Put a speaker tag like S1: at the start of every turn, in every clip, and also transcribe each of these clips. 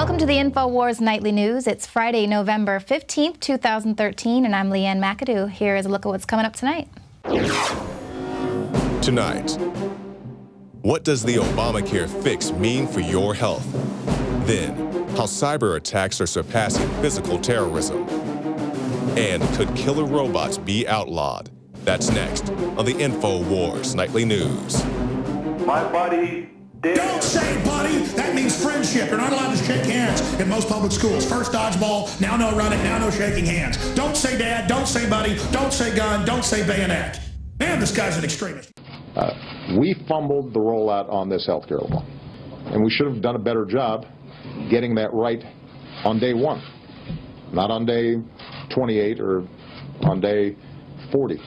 S1: Welcome to the Infowars Nightly News. It's Friday, November 15th, 2013, and I'm Leanne McAdoo. Here is a look at what's coming up tonight.
S2: Tonight, what does the Obamacare fix mean for your health? Then, how cyber attacks are surpassing physical terrorism. And could killer robots be outlawed? That's next on the Infowars Nightly News.
S3: My buddy did.
S4: Don't say buddy. That means friendship. You're not allowed to shake hands in most public schools. First dodgeball, now no running, now no shaking hands. Don't say dad, don't say buddy, don't say gun, don't say bayonet. Man, this guy's an extremist.
S5: We fumbled the rollout on this healthcare law, and we should have done a better job getting that right on day one, not on day 28 or on day 40.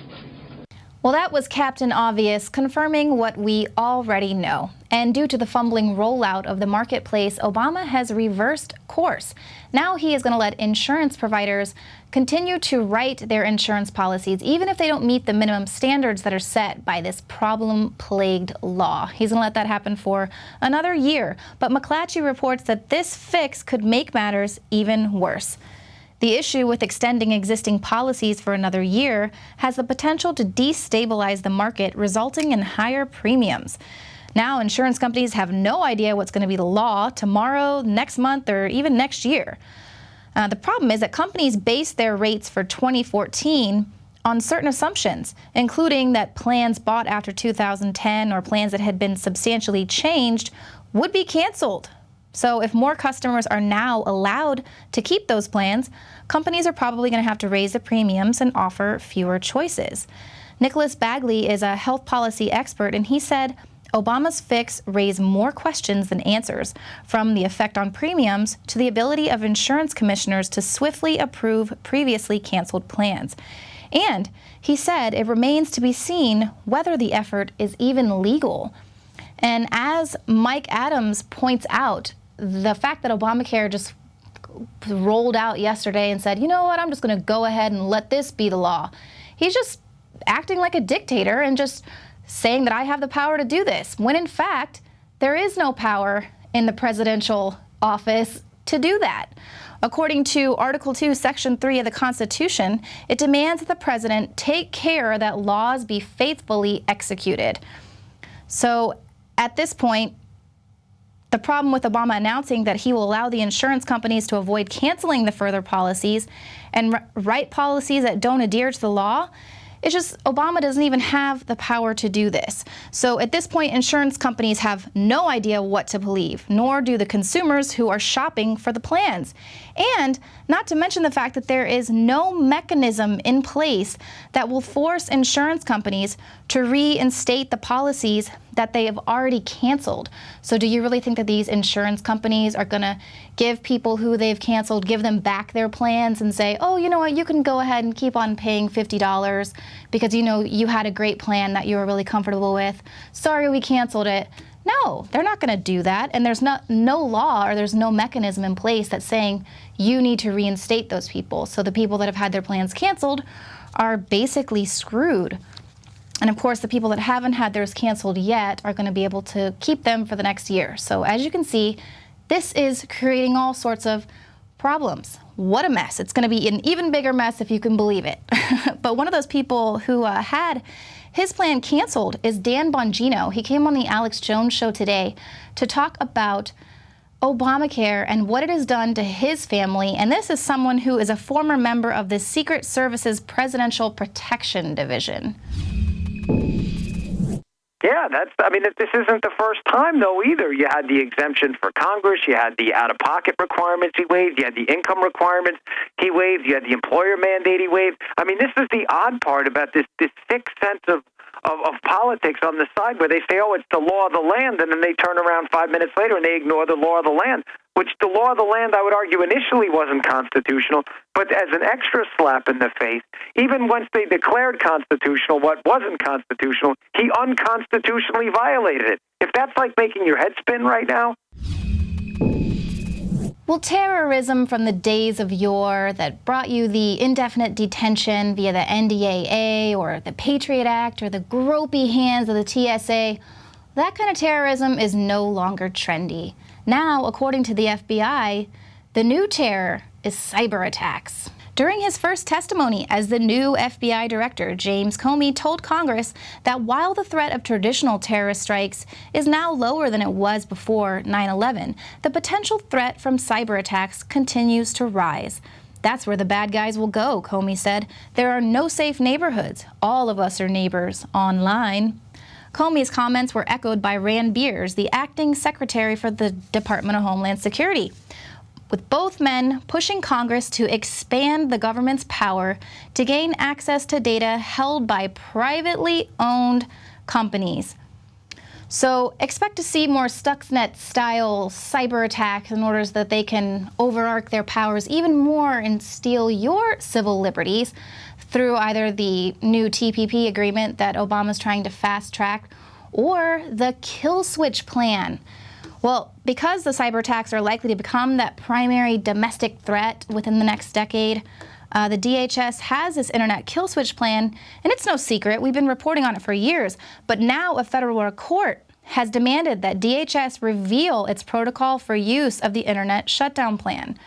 S1: Well, that was Captain Obvious confirming what we already know. And due to the fumbling rollout of the marketplace, Obama has reversed course. Now he is going to let insurance providers continue to write their insurance policies, even if they don't meet the minimum standards that are set by this problem-plagued law. He's going to let that happen for another year. But McClatchy reports that this fix could make matters even worse. The issue with extending existing policies for another year has the potential to destabilize the market, resulting in higher premiums. Now, insurance companies have no idea what's going to be the law tomorrow, next month, or even next year. The problem is that companies base their rates for 2014 on certain assumptions, including that plans bought after 2010 or plans that had been substantially changed would be canceled. So if more customers are now allowed to keep those plans, companies are probably going to have to raise the premiums and offer fewer choices. Nicholas Bagley is a health policy expert, and he said Obama's fix raised more questions than answers, from the effect on premiums to the ability of insurance commissioners to swiftly approve previously canceled plans. And he said it remains to be seen whether the effort is even legal. And as Mike Adams points out, the fact that Obamacare just rolled out yesterday and said, you know what, I'm just going to go ahead and let this be the law. He's just acting like a dictator and just saying that I have the power to do this, when in fact, there is no power in the presidential office to do that. According to Article 2, Section 3 of the Constitution, it demands that the president take care that laws be faithfully executed. So at this point, the problem with Obama announcing that he will allow the insurance companies to avoid canceling the further policies and write policies that don't adhere to the law, it's just Obama doesn't even have the power to do this. So at this point, insurance companies have no idea what to believe, nor do the consumers who are shopping for the plans. And not to mention the fact that there is no mechanism in place that will force insurance companies to reinstate the policies that they have already canceled. So do you really think that these insurance companies are going to give people who they've canceled, give them back their plans and say, oh, you know what, you can go ahead and keep on paying $50 because you know you had a great plan that you were really comfortable with. Sorry, we canceled it. No, they're not going to do that. And there's no law or there's no mechanism in place that's saying you need to reinstate those people. So the people that have had their plans canceled are basically screwed. And of course, the people that haven't had theirs canceled yet are going to be able to keep them for the next year. So as you can see, this is creating all sorts of problems. What a mess. It's going to be an even bigger mess if you can believe it. But one of those people who had his plan canceled is Dan Bongino. He came on the Alex Jones show today to talk about Obamacare and what it has done to his family. And this is someone who is a former member of the Secret Service's Presidential Protection Division.
S3: Yeah, this isn't the first time, though, either. You had the exemption for Congress. You had the out-of-pocket requirements he waived. You had the income requirements he waived. You had the employer mandate he waived. I mean, this is the odd part about this thick sense of politics on the side where they say, oh, it's the law of the land, and then they turn around 5 minutes later and they ignore the law of the land, which the law of the land, I would argue, initially wasn't constitutional, but as an extra slap in the face, even once they declared constitutional what wasn't constitutional, he unconstitutionally violated it. If that's like making your head spin right now.
S1: Well, terrorism from the days of yore that brought you the indefinite detention via the NDAA or the Patriot Act or the gropey hands of the TSA, that kind of terrorism is no longer trendy. Now, according to the FBI, the new terror is cyber attacks. During his first testimony as the new FBI director, James Comey told Congress that while the threat of traditional terrorist strikes is now lower than it was before 9/11, the potential threat from cyber attacks continues to rise. That's where the bad guys will go, Comey said. There are no safe neighborhoods. All of us are neighbors online. Comey's comments were echoed by Rand Beers, the acting secretary for the Department of Homeland Security, with both men pushing Congress to expand the government's power to gain access to data held by privately owned companies. So expect to see more Stuxnet-style cyber attacks in order that they can overarch their powers even more and steal your civil liberties through either the new TPP agreement that Obama's trying to fast-track or the kill switch plan. Well, because the cyber attacks are likely to become that primary domestic threat within the next decade, the DHS has this internet kill switch plan, and it's no secret. We've been reporting on it for years. But now a federal court has demanded that DHS reveal its protocol for use of the internet shutdown plan.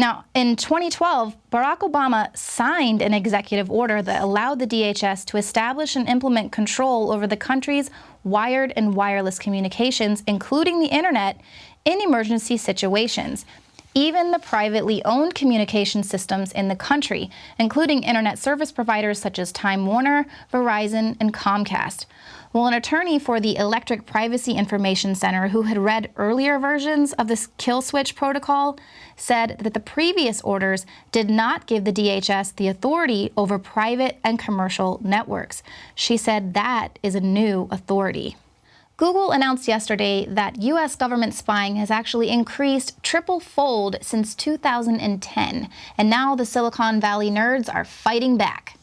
S1: Now, in 2012, Barack Obama signed an executive order that allowed the DHS to establish and implement control over the country's wired and wireless communications, including the internet, in emergency situations. Even the privately owned communication systems in the country, including internet service providers such as Time Warner, Verizon, and Comcast. Well, an attorney for the Electric Privacy Information Center, who had read earlier versions of this kill switch protocol, said that the previous orders did not give the DHS the authority over private and commercial networks. She said that is a new authority. Google announced yesterday that U.S. government spying has actually increased triple-fold since 2010, and now the Silicon Valley nerds are fighting back.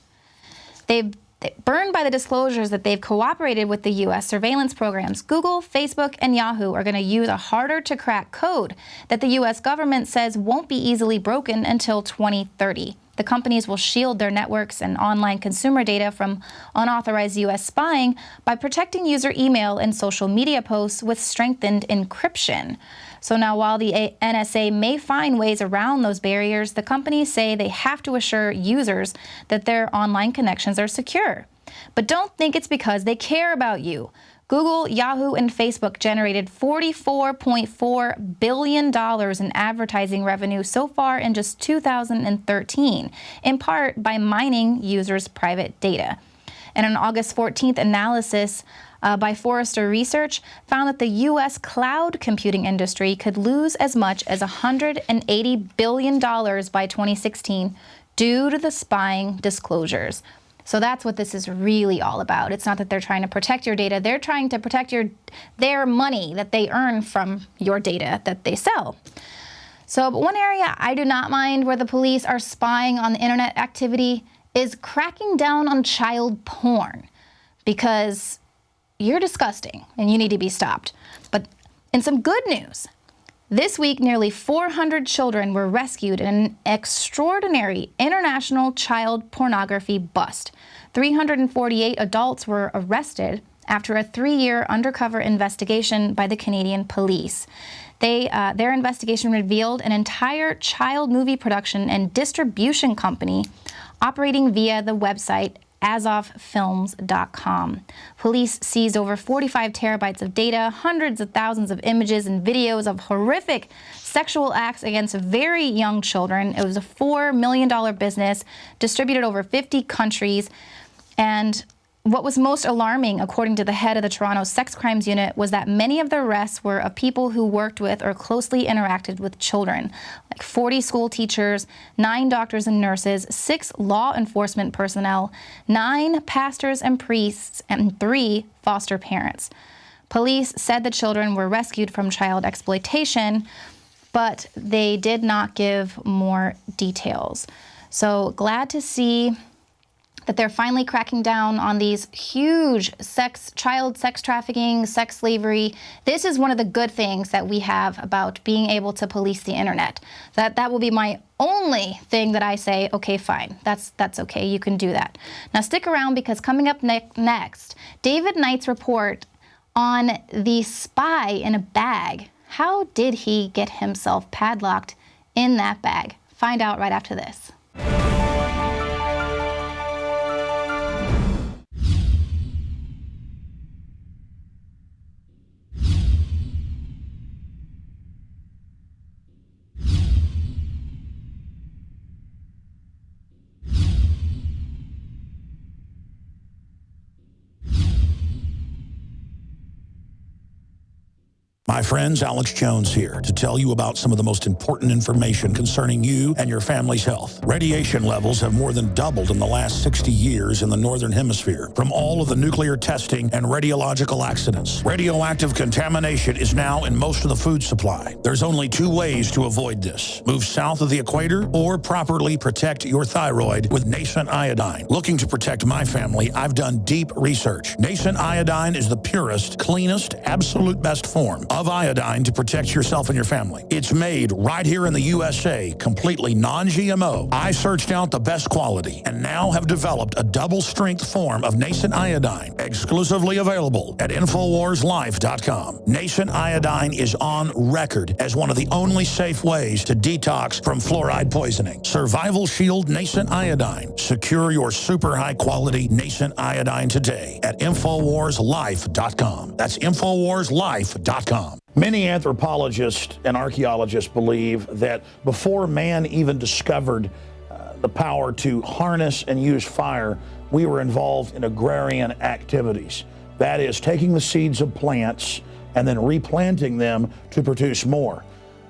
S1: Burned by the disclosures that they've cooperated with the U.S. surveillance programs, Google, Facebook, and Yahoo are going to use a harder-to-crack code that the U.S. government says won't be easily broken until 2030. The companies will shield their networks and online consumer data from unauthorized U.S. spying by protecting user email and social media posts with strengthened encryption. So now, while the NSA may find ways around those barriers, the companies say they have to assure users that their online connections are secure. But don't think it's because they care about you. Google, Yahoo, and Facebook generated $44.4 billion in advertising revenue so far in just 2013, in part by mining users' private data. And an August 14th analysis by Forrester Research found that the U.S. cloud computing industry could lose as much as $180 billion by 2016 due to the spying disclosures. So that's what this is really all about. It's not that they're trying to protect your data. They're trying to protect their money that they earn from your data that they sell. So, but one area I do not mind where the police are spying on the internet activity is cracking down on child porn, because you're disgusting and you need to be stopped. But in some good news, this week, nearly 400 children were rescued in an extraordinary international child pornography bust. 348 adults were arrested after a 3-year undercover investigation by the Canadian police. Their investigation revealed an entire child movie production and distribution company operating via the website asoffilms.com. Police seized over 45 terabytes of data, hundreds of thousands of images and videos of horrific sexual acts against very young children. It was a $4 million business distributed over 50 countries. And what was most alarming, according to the head of the Toronto Sex Crimes Unit, was that many of the arrests were of people who worked with or closely interacted with children, like 40 school teachers, 9 doctors and nurses, 6 law enforcement personnel, 9 pastors and priests, and 3 foster parents. Police said the children were rescued from child exploitation, but they did not give more details. So glad to see that they're finally cracking down on these huge child sex trafficking, sex slavery. This is one of the good things that we have about being able to police the internet. That will be my only thing that I say, okay, fine, that's okay, you can do that. Now stick around, because coming up next, David Knight's report on the spy in a bag, How did he get himself padlocked in that bag? Find out right after this.
S4: My friends, Alex Jones here to tell you about some of the most important information concerning you and your family's health. Radiation levels have more than doubled in the last 60 years in the Northern Hemisphere from all of the nuclear testing and radiological accidents. Radioactive contamination is now in most of the food supply. There's only two ways to avoid this. Move south of the equator or properly protect your thyroid with nascent iodine. Looking to protect my family, I've done deep research. Nascent iodine is the purest, cleanest, absolute best form of iodine to protect yourself and your family. It's made right here in the USA, completely non-GMO. I searched out the best quality and now have developed a double-strength form of nascent iodine, exclusively available at InfowarsLife.com. Nascent iodine is on record as one of the only safe ways to detox from fluoride poisoning. Survival Shield Nascent Iodine. Secure your super high-quality nascent iodine today at InfowarsLife.com. That's InfowarsLife.com. Many anthropologists and archaeologists believe that before man even discovered the power to harness and use fire, we were involved in agrarian activities. That is, taking the seeds of plants and then replanting them to produce more.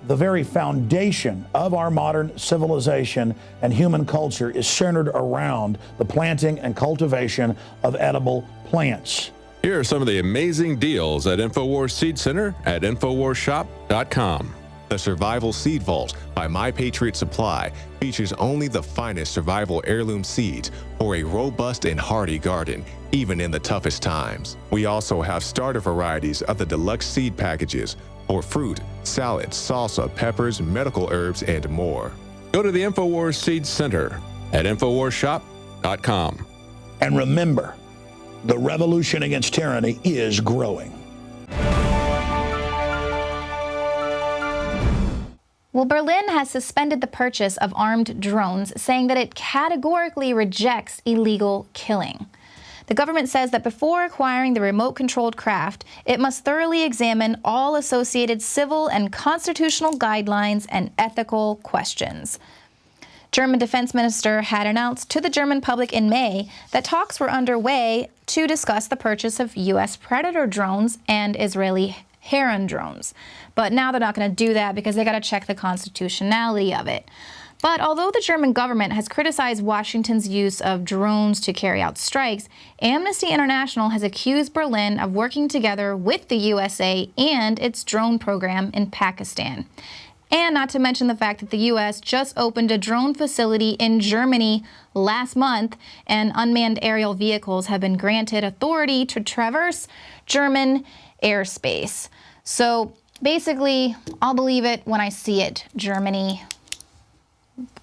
S4: The very foundation of our modern civilization and human culture is centered around the planting and cultivation of edible plants.
S6: Here are some of the amazing deals at InfoWars Seed Center at InfoWarsShop.com.
S2: The Survival Seed Vault by My Patriot Supply features only the finest survival heirloom seeds for a robust and hardy garden, even in the toughest times. We also have starter varieties of the deluxe seed packages for fruit, salad, salsa, peppers, medical herbs, and more.
S6: Go to the InfoWars Seed Center at InfoWarsShop.com.
S4: And remember, the revolution against tyranny is growing.
S1: Well, Berlin has suspended the purchase of armed drones, saying that it categorically rejects illegal killing. The government says that before acquiring the remote-controlled craft, it must thoroughly examine all associated civil and constitutional guidelines and ethical questions. German Defense Minister had announced to the German public in May that talks were underway to discuss the purchase of U.S. Predator drones and Israeli Heron drones. But now they're not going to do that because they got to check the constitutionality of it. But although the German government has criticized Washington's use of drones to carry out strikes, Amnesty International has accused Berlin of working together with the USA and its drone program in Pakistan. And not to mention the fact that the U.S. just opened a drone facility in Germany last month, and unmanned aerial vehicles have been granted authority to traverse German airspace. So basically, I'll believe it when I see it, Germany.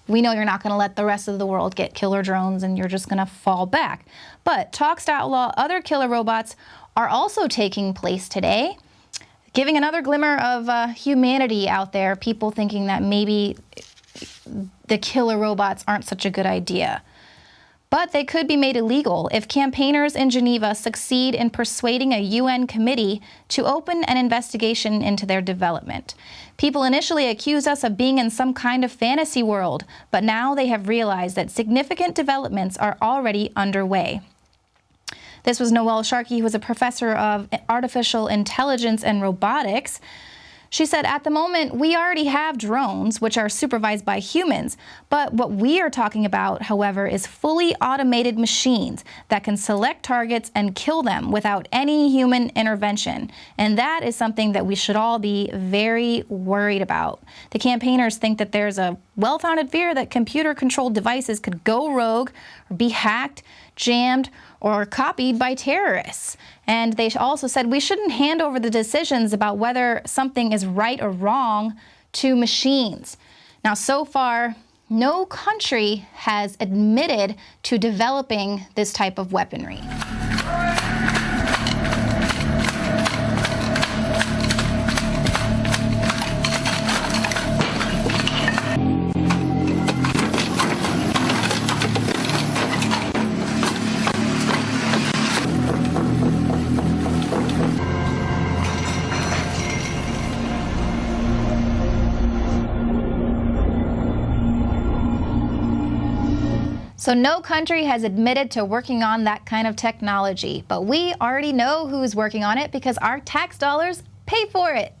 S1: We know you're not going to let the rest of the world get killer drones and you're just going to fall back. But talks to outlaw other killer robots are also taking place today, giving another glimmer of humanity out there, people thinking that maybe the killer robots aren't such a good idea. But they could be made illegal if campaigners in Geneva succeed in persuading a UN committee to open an investigation into their development. People initially accused us of being in some kind of fantasy world, but now they have realized that significant developments are already underway. This was Noelle Sharkey, who was a professor of artificial intelligence and robotics. She said, at the moment, we already have drones, which are supervised by humans. But what we are talking about, however, is fully automated machines that can select targets and kill them without any human intervention. And that is something that we should all be very worried about. The campaigners think that there's a well-founded fear that computer-controlled devices could go rogue or be hacked, jammed, or copied by terrorists. And they also said we shouldn't hand over the decisions about whether something is right or wrong to machines. Now, so far, no country has admitted to developing this type of weaponry. So no country has admitted to working on that kind of technology, but we already know who's working on it because our tax dollars pay for it.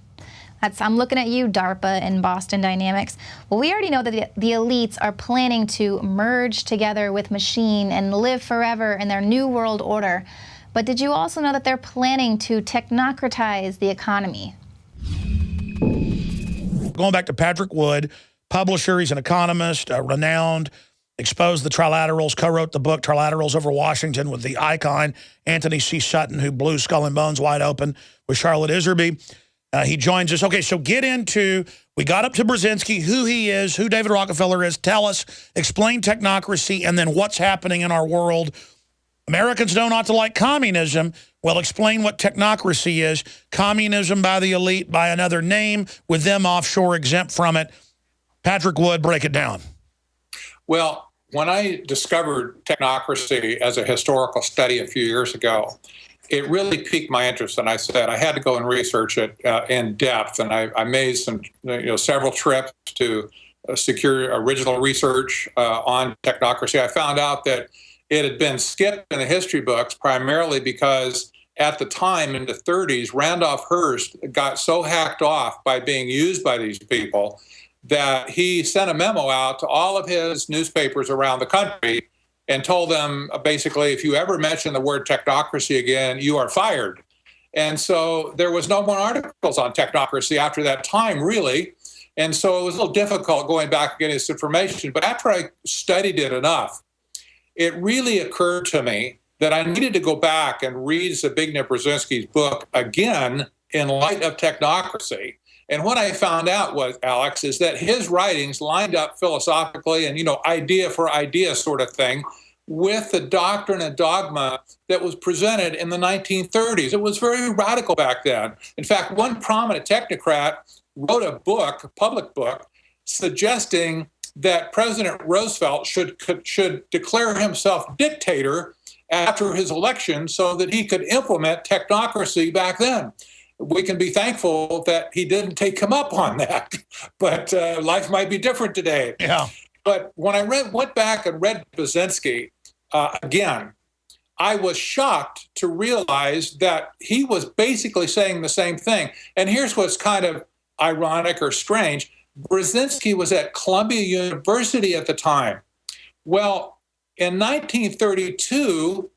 S1: I'm looking at you, DARPA and Boston Dynamics. Well, we already know that the elites are planning to merge together with machine and live forever in their new world order. But did you also know that they're planning to technocratize the economy?
S4: Going back to Patrick Wood, publisher, he's an economist, renowned, exposed the trilaterals, co-wrote the book Trilaterals Over Washington with the icon Anthony C. Sutton, who blew Skull and Bones wide open with Charlotte Iserby. He joins us. Okay, so get into, we got up to Brzezinski, who he is, who David Rockefeller is. Tell us, explain technocracy, and then what's happening in our world. Americans know not to like communism. Well, explain what technocracy is. Communism by the elite, by another name, with them offshore exempt from it. Patrick Wood, break it down.
S7: Well, when I discovered technocracy as a historical study a few years ago, it really piqued my interest, and I said I had to go and research it in depth. And I made some, several trips to secure original research on technocracy. I found out that it had been skipped in the history books primarily because at the time in the 30s, Randolph Hearst got so hacked off by being used by these people that he sent a memo out to all of his newspapers around the country and told them basically, if you ever mention the word technocracy again, you are fired. And so there was no more articles on technocracy after that time, really. And so it was a little difficult going back and getting this information. But after I studied it enough, it really occurred to me that I needed to go back and read Zbigniew Brzezinski's book again in light of technocracy. And what I found out was, Alex, is that his writings lined up philosophically and, idea for idea sort of thing with the doctrine and dogma that was presented in the 1930s. It was very radical back then. In fact, one prominent technocrat wrote a book, a public book, suggesting that President Roosevelt should declare himself dictator after his election so that he could implement technocracy back then. We can be thankful that he didn't take him up on that, but life might be different today.
S4: Yeah.
S7: But when I went back and read Brzezinski again, I was shocked to realize that he was basically saying the same thing. And here's what's kind of ironic or strange. Brzezinski was at Columbia University at the time. Well, in 1932,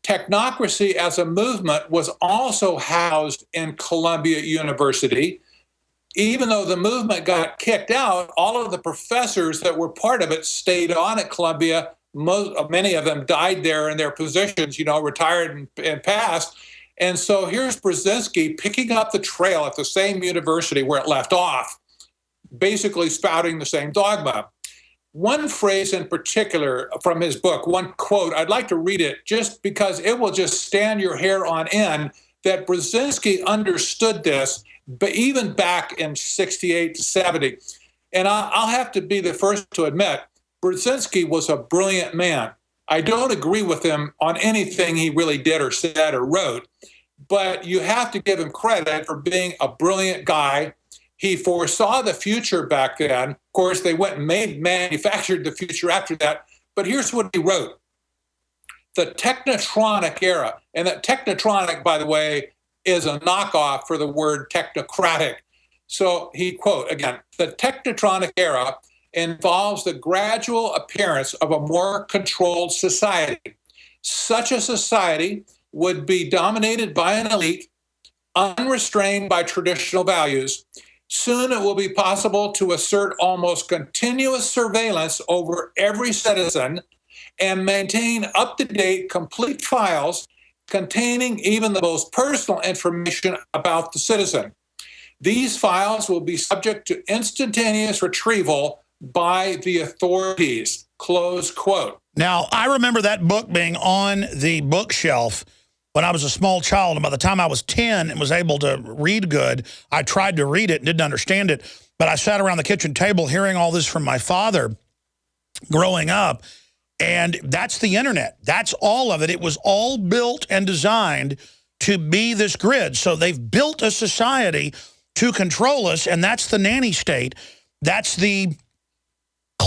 S7: technocracy as a movement was also housed in Columbia University. Even though the movement got kicked out, all of the professors that were part of it stayed on at Columbia. Many of them died there in their positions, retired and passed. And so here's Brzezinski picking up the trail at the same university where it left off, basically spouting the same dogma. One phrase in particular from his book, one quote, I'd like to read it just because it will just stand your hair on end, that Brzezinski understood this, but even back in 68 to 70. And I'll have to be the first to admit, Brzezinski was a brilliant man. I don't agree with him on anything he really did or said or wrote, but you have to give him credit for being a brilliant guy. He foresaw the future back then. Of course, they went and manufactured the future after that. But here's what he wrote. The technotronic era, and that technotronic, by the way, is a knockoff for the word technocratic. So he quote, again, the technotronic era involves the gradual appearance of a more controlled society. Such a society would be dominated by an elite, unrestrained by traditional values. Soon it will be possible to assert almost continuous surveillance over every citizen and maintain up-to-date, complete files containing even the most personal information about the citizen. These files will be subject to instantaneous retrieval by the authorities, close quote.
S4: Now, I remember that book being on the bookshelf when I was a small child, and by the time I was 10 and was able to read good, I tried to read it and didn't understand it. But I sat around the kitchen table hearing all this from my father growing up, and that's the internet. That's all of it. It was all built and designed to be this grid. So they've built a society to control us, and that's the nanny state. That's the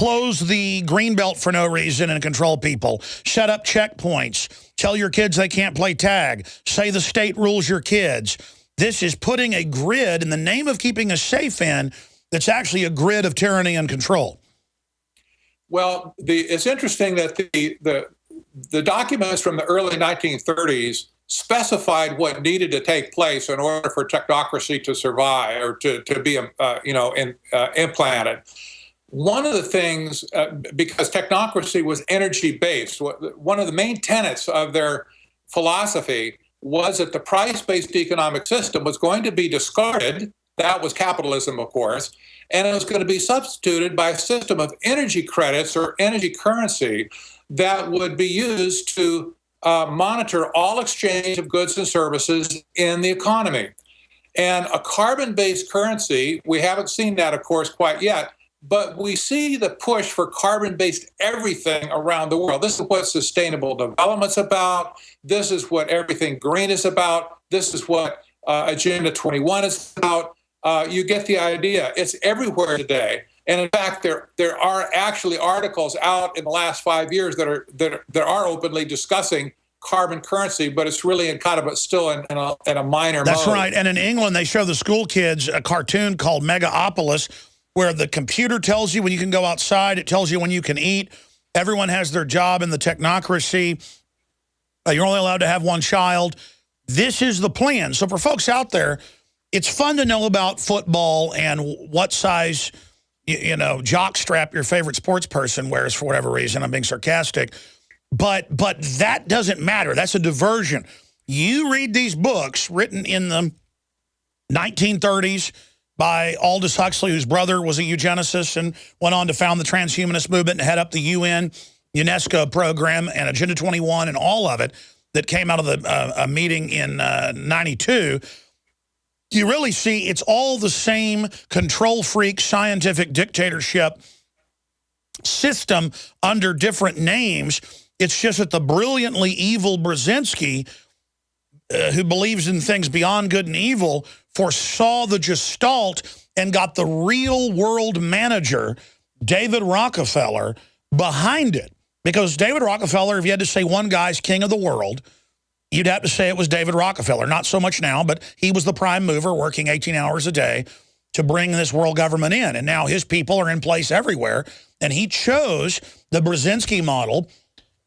S4: close the greenbelt for no reason and control people, set up checkpoints, tell your kids they can't play tag, say the state rules your kids. This is putting a grid in the name of keeping us safe in that's actually a grid of tyranny and control.
S7: Well, it's interesting that the documents from the early 1930s specified what needed to take place in order for technocracy to survive or to be implanted. One of the things, because technocracy was energy-based, one of the main tenets of their philosophy was that the price-based economic system was going to be discarded. That was capitalism, of course, and it was going to be substituted by a system of energy credits or energy currency that would be used to monitor all exchange of goods and services in the economy. And a carbon-based currency, we haven't seen that, of course, quite yet, but we see the push for carbon-based everything around the world. This is what sustainable development's about. This is what everything green is about. This is what Agenda 21 is about. You get the idea. It's everywhere today. And in fact, there are actually articles out in the last 5 years that are openly discussing carbon currency, but it's really in kind of still in a minor
S4: That's
S7: mode.
S4: right. And in England, they show the school kids a cartoon called Megaopolis, where the computer tells you when you can go outside. It tells you when you can eat. Everyone has their job in the technocracy. You're only allowed to have one child. This is the plan. So for folks out there, it's fun to know about football and what size jock strap your favorite sports person wears for whatever reason. I'm being sarcastic. But that doesn't matter. That's a diversion. You read these books written in the 1930s by Aldous Huxley, whose brother was a eugenicist and went on to found the transhumanist movement and head up the UN, UNESCO program and Agenda 21 and all of it that came out of a meeting in 92. You really see it's all the same control freak scientific dictatorship system under different names. It's just that the brilliantly evil Brzezinski, who believes in things beyond good and evil, foresaw the gestalt and got the real world manager, David Rockefeller, behind it. Because David Rockefeller, if you had to say one guy's king of the world, you'd have to say it was David Rockefeller. Not so much now, but he was the prime mover working 18 hours a day to bring this world government in. And now his people are in place everywhere. And he chose the Brzezinski model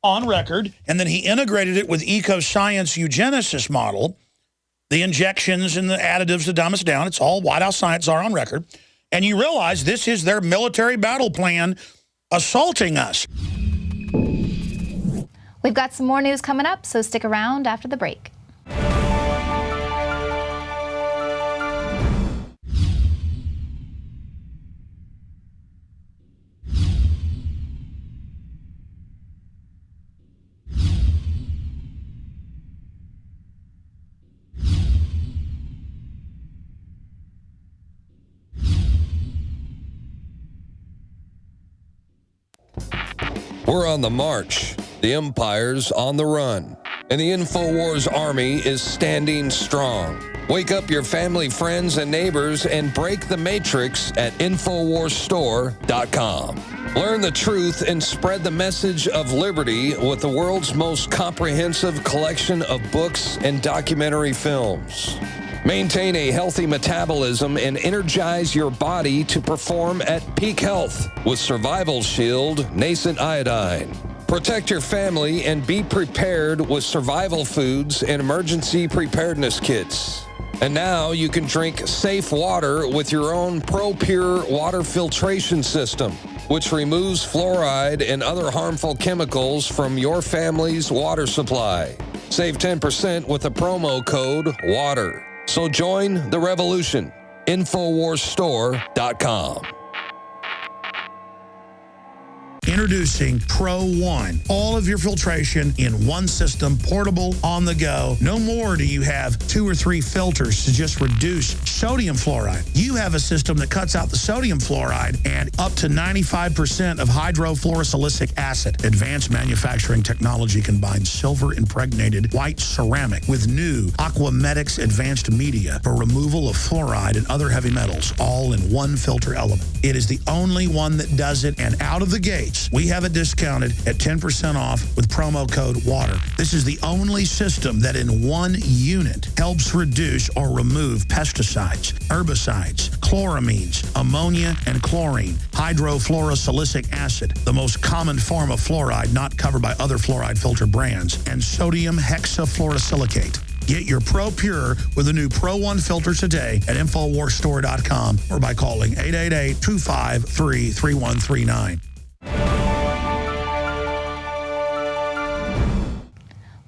S4: on record, and then he integrated it with eco-science eugenicist model, the injections and the additives to dumb us down. It's all White House science are on record. And you realize this is their military battle plan assaulting us.
S1: We've got some more news coming up, so stick around after the break.
S8: We're on the march. The empire's on the run. And the Infowars army is standing strong. Wake up your family, friends, and neighbors and break the matrix at InfowarsStore.com. Learn the truth and spread the message of liberty with the world's most comprehensive collection of books and documentary films. Maintain a healthy metabolism and energize your body to perform at peak health with Survival Shield Nascent Iodine. Protect your family and be prepared with survival foods and emergency preparedness kits. And now you can drink safe water with your own ProPure water filtration system, which removes fluoride and other harmful chemicals from your family's water supply. Save 10% with the promo code WATER. So join the revolution. InfowarsStore.com.
S4: Introducing Pro One. All of your filtration in one system, portable, on the go. No more do you have 2 or 3 filters to just reduce sodium fluoride. You have a system that cuts out the sodium fluoride and up to 95% of hydrofluorosilicic acid. Advanced manufacturing technology combines silver-impregnated white ceramic with new Aquamedics advanced media for removal of fluoride and other heavy metals, all in one filter element. It is the only one that does it, and out of the gates, we have it discounted at 10% off with promo code WATER. This is the only system that in one unit helps reduce or remove pesticides, herbicides, chloramines, ammonia, and chlorine, hydrofluorosilicic acid, the most common form of fluoride not covered by other fluoride filter brands, and sodium hexafluorosilicate. Get your Pro Pure with the new Pro One filter today at InfoWarsStore.com or by calling 888-253-3139.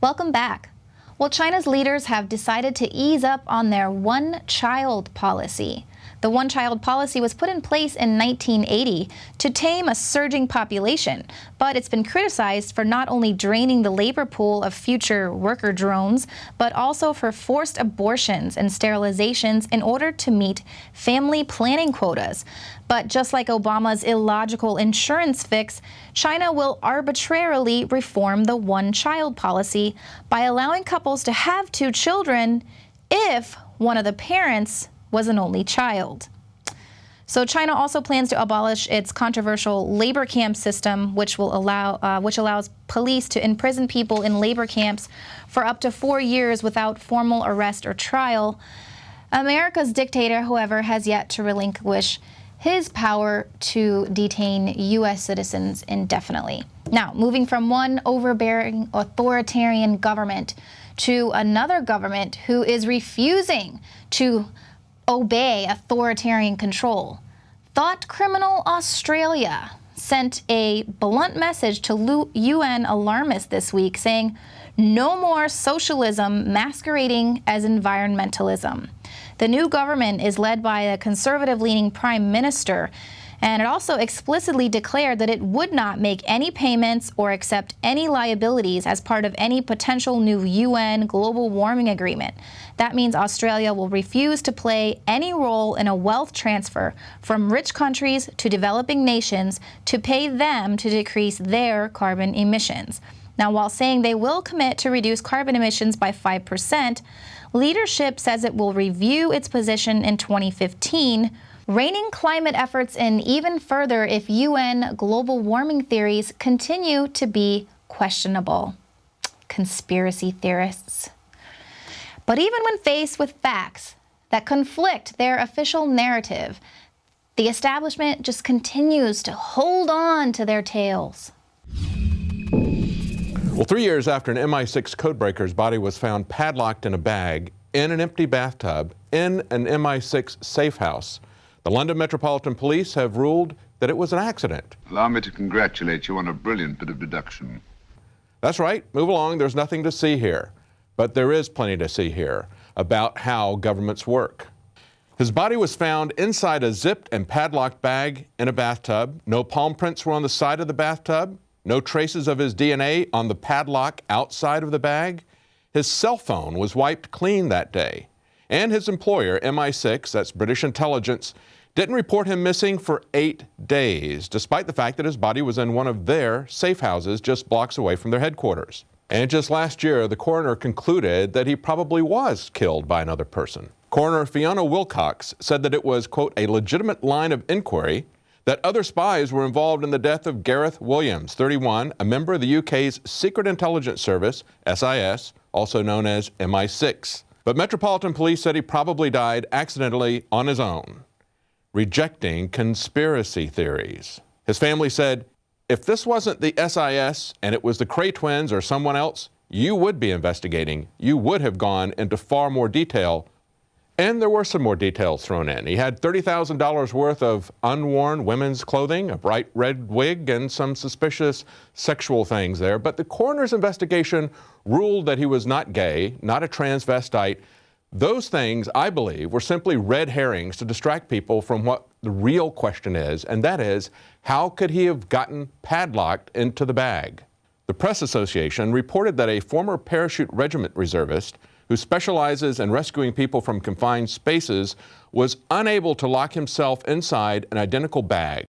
S1: Welcome back. Well, China's leaders have decided to ease up on their one-child policy. The one-child policy was put in place in 1980 to tame a surging population, but it's been criticized for not only draining the labor pool of future worker drones, but also for forced abortions and sterilizations in order to meet family planning quotas. But just like Obama's illogical insurance fix, China will arbitrarily reform the one-child policy by allowing couples to have 2 children if one of the parents was an only child. So China also plans to abolish its controversial labor camp system, which allows police to imprison people in labor camps for up to 4 years without formal arrest or trial. America's dictator, however, has yet to relinquish his power to detain U.S. citizens indefinitely. Now, moving from one overbearing authoritarian government to another government who is refusing to obey authoritarian control. Thought criminal Australia sent a blunt message to UN alarmists this week saying, no more socialism masquerading as environmentalism. The new government is led by a conservative-leaning prime minister, and it also explicitly declared that it would not make any payments or accept any liabilities as part of any potential new UN global warming agreement. That means Australia will refuse to play any role in a wealth transfer from rich countries to developing nations to pay them to decrease their carbon emissions. Now, while saying they will commit to reduce carbon emissions by 5%, leadership says it will review its position in 2015, reining climate efforts in even further if UN global warming theories continue to be questionable. Conspiracy theorists. But even when faced with facts that conflict their official narrative, the establishment just continues to hold on to their tails.
S6: Well, 3 years after an MI6 codebreaker's body was found padlocked in a bag in an empty bathtub in an MI6 safe house, the London Metropolitan Police have ruled that it was an accident.
S9: Allow me to congratulate you on a brilliant bit of deduction.
S6: That's right. Move along. There's nothing to see here. But there is plenty to see here about how governments work. His body was found inside a zipped and padlocked bag in a bathtub. No palm prints were on the side of the bathtub. No traces of his DNA on the padlock outside of the bag. His cell phone was wiped clean that day. And his employer, MI6, that's British intelligence, didn't report him missing for 8 days, despite the fact that his body was in one of their safe houses just blocks away from their headquarters. And just last year, the coroner concluded that he probably was killed by another person. Coroner Fiona Wilcox said that it was, quote, a legitimate line of inquiry that other spies were involved in the death of Gareth Williams, 31, a member of the UK's Secret Intelligence Service, SIS, also known as MI6. But Metropolitan Police said he probably died accidentally on his own, rejecting conspiracy theories. His family said, if this wasn't the SIS and it was the Cray twins or someone else, you would be investigating. You would have gone into far more detail. And there were some more details thrown in. He had $30,000 worth of unworn women's clothing, a bright red wig, and some suspicious sexual things there. But the coroner's investigation ruled that he was not gay, not a transvestite. Those things, I believe, were simply red herrings to distract people from what the real question is, and that is, how could he have gotten padlocked into the bag? The Press Association reported that a former parachute regiment reservist who specializes in rescuing people from confined spaces was unable to lock himself inside an identical bag.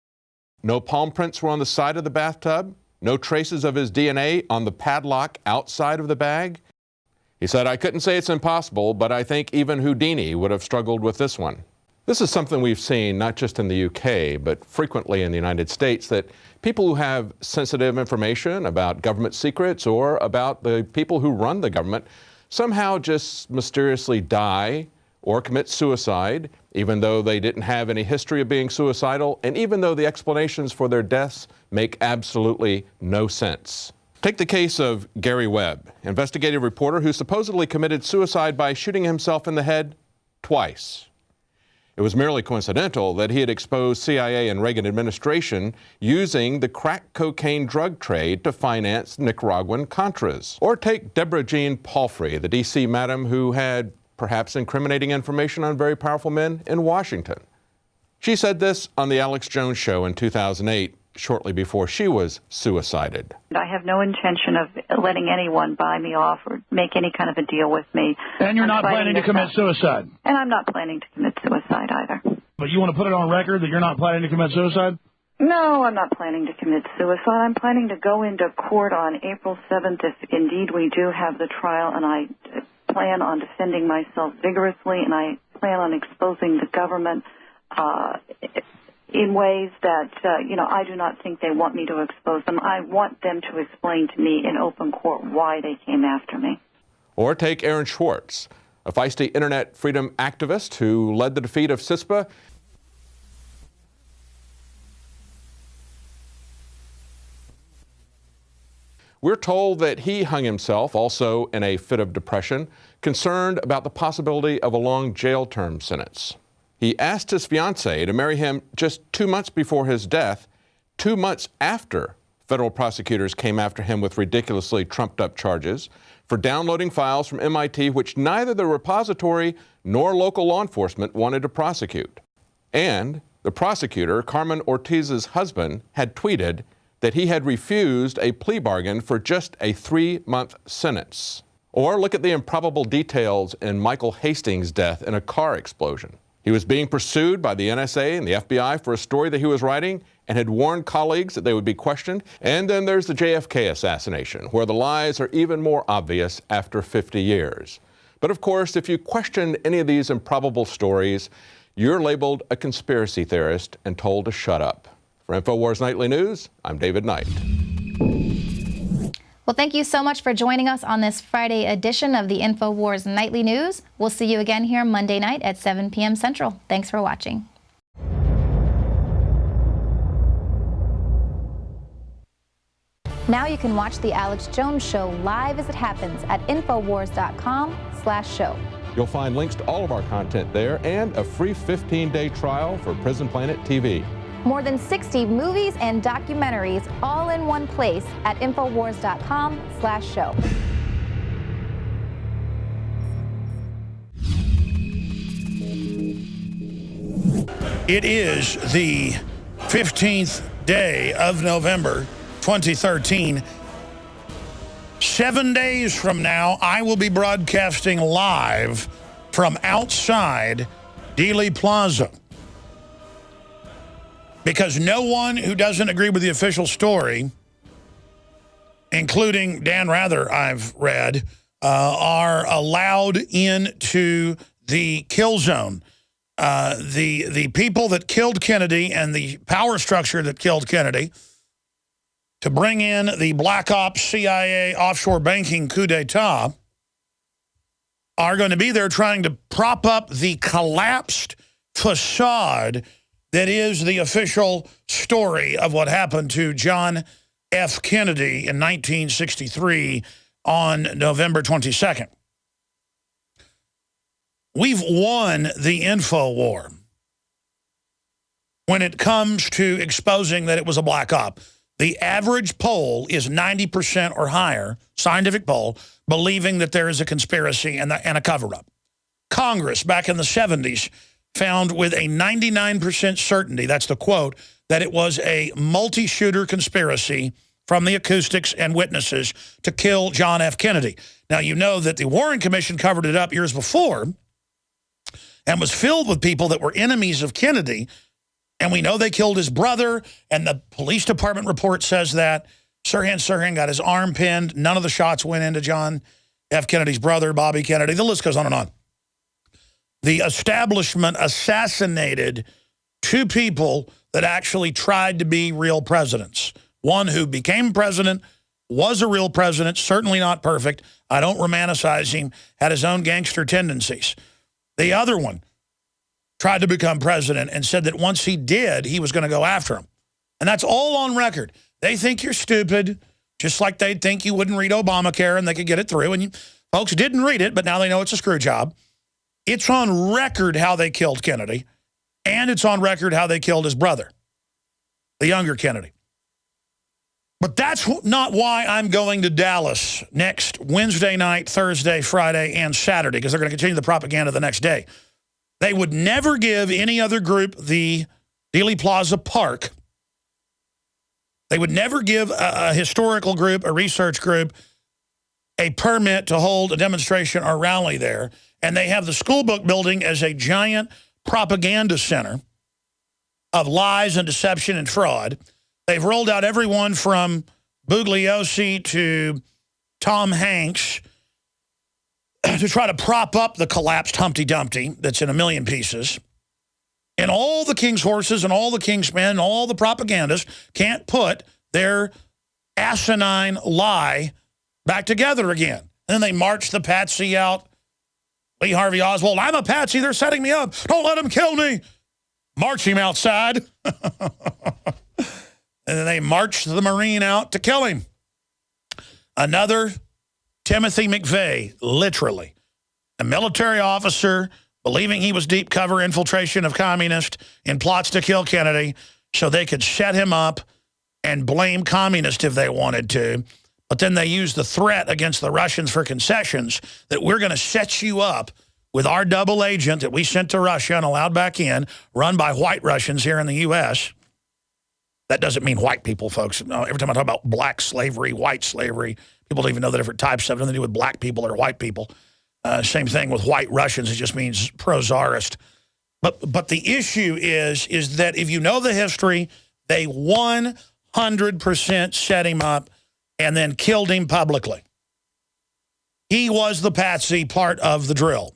S6: No palm prints were on the side of the bathtub, no traces of his DNA on the padlock outside of the bag. He said, "I couldn't say it's impossible, but I think even Houdini would have struggled with this one." This is something we've seen not just in the UK, but frequently in the United States, that people who have sensitive information about government secrets or about the people who run the government somehow just mysteriously die or commit suicide, even though they didn't have any history of being suicidal, and even though the explanations for their deaths make absolutely no sense. Take the case of Gary Webb, investigative reporter who supposedly committed suicide by shooting himself in the head twice. It was merely coincidental that he had exposed CIA and Reagan administration using the crack cocaine drug trade to finance Nicaraguan Contras. Or take Deborah Jean Palfrey, the D.C. madam who had perhaps incriminating information on very powerful men in Washington. She said this on the Alex Jones Show in 2008, shortly before she was suicided.
S10: I have no intention of letting anyone buy me off or make any kind of a deal with me.
S11: And you're not planning to commit suicide?
S10: And I'm not planning to commit suicide either.
S11: But you want to put it on record that you're not planning to commit suicide?
S10: No, I'm not planning to commit suicide. I'm planning to go into court on April 7th if indeed we do have the trial, and I plan on defending myself vigorously, and I plan on exposing the government in ways that, I do not think they want me to expose them. I want them to explain to me in open court why they came after me.
S6: Or take Aaron Swartz, a feisty internet freedom activist who led the defeat of CISPA. We're told that he hung himself also in a fit of depression, concerned about the possibility of a long jail term sentence. He asked his fiancée to marry him just 2 months before his death, 2 months after federal prosecutors came after him with ridiculously trumped-up charges for downloading files from MIT which neither the repository nor local law enforcement wanted to prosecute. And the prosecutor, Carmen Ortiz's husband, had tweeted that he had refused a plea bargain for just a 3-month sentence. Or look at the improbable details in Michael Hastings' death in a car explosion. He was being pursued by the NSA and the FBI for a story that he was writing and had warned colleagues that they would be questioned. And then there's the JFK assassination, where the lies are even more obvious after 50 years. But of course, if you question any of these improbable stories, you're labeled a conspiracy theorist and told to shut up. For Infowars Nightly News, I'm David Knight.
S1: Well, thank you so much for joining us on this Friday edition of the Infowars Nightly News. We'll see you again here Monday night at 7 p.m. Central. Thanks for watching. Now you can watch The Alex Jones Show live as it happens at Infowars.com/show.
S6: You'll find links to all of our content there and a free 15-day trial for Prison Planet TV.
S1: More than 60 movies and documentaries all in one place at Infowars.com/show.
S4: It is the 15th day of November, 2013. 7 days from now, I will be broadcasting live from outside Dealey Plaza. Because no one who doesn't agree with the official story, including Dan Rather, I've read, are allowed into the kill zone. The people that killed Kennedy and the power structure that killed Kennedy to bring in the Black Ops CIA offshore banking coup d'etat are going to be there trying to prop up the collapsed facade that is the official story of what happened to John F. Kennedy in 1963 on November 22nd. We've won the info war when it comes to exposing that it was a black op. The average poll is 90% or higher, scientific poll, believing that there is a conspiracy and a cover-up. Congress, back in the 70s, found with a 99% certainty, that's the quote, that it was a multi-shooter conspiracy from the acoustics and witnesses to kill John F. Kennedy. Now, you know that the Warren Commission covered it up years before and was filled with people that were enemies of Kennedy. And we know they killed his brother, and the police department report says that. Sirhan got his arm pinned. None of the shots went into John F. Kennedy's brother, Bobby Kennedy. The list goes on and on. The establishment assassinated two people that actually tried to be real presidents. One who became president, was a real president, certainly not perfect. I don't romanticize him, had his own gangster tendencies. The other one tried to become president and said that once he did, he was going to go after him. And that's all on record. They think you're stupid, just like they'd think you wouldn't read Obamacare and they could get it through. And folks didn't read it, but now they know it's a screw job. It's on record how they killed Kennedy, and it's on record how they killed his brother, the younger Kennedy. But that's not why I'm going to Dallas next Wednesday night, Thursday, Friday, and Saturday, because they're going to continue the propaganda the next day. They would never give any other group the Dealey Plaza Park. They would never give a historical group, a research group, a permit to hold a demonstration or rally there. And they have the school book building as a giant propaganda center of lies and deception and fraud. They've rolled out everyone from Bugliosi to Tom Hanks to try to prop up the collapsed Humpty Dumpty that's in a million pieces. And all the king's horses and all the king's men and all the propagandists can't put their asinine lie back together again. And then they march the patsy out. Lee Harvey Oswald, I'm a patsy, they're setting me up. Don't let them kill me. March him outside. And then they marched the Marine out to kill him. Another Timothy McVeigh, literally. A military officer believing he was deep cover infiltration of communists in plots to kill Kennedy so they could set him up and blame communists if they wanted to. But then they used the threat against the Russians for concessions that we're going to set you up with our double agent that we sent to Russia and allowed back in, run by white Russians here in the U.S. That doesn't mean white people, folks. No, every time I talk about black slavery, white slavery, people don't even know the different types of it. Nothing to do with black people or white people. Same thing with white Russians. It just means pro-czarist. But the issue is that if you know the history, they 100% set him up and then killed him publicly. He was the patsy, part of the drill.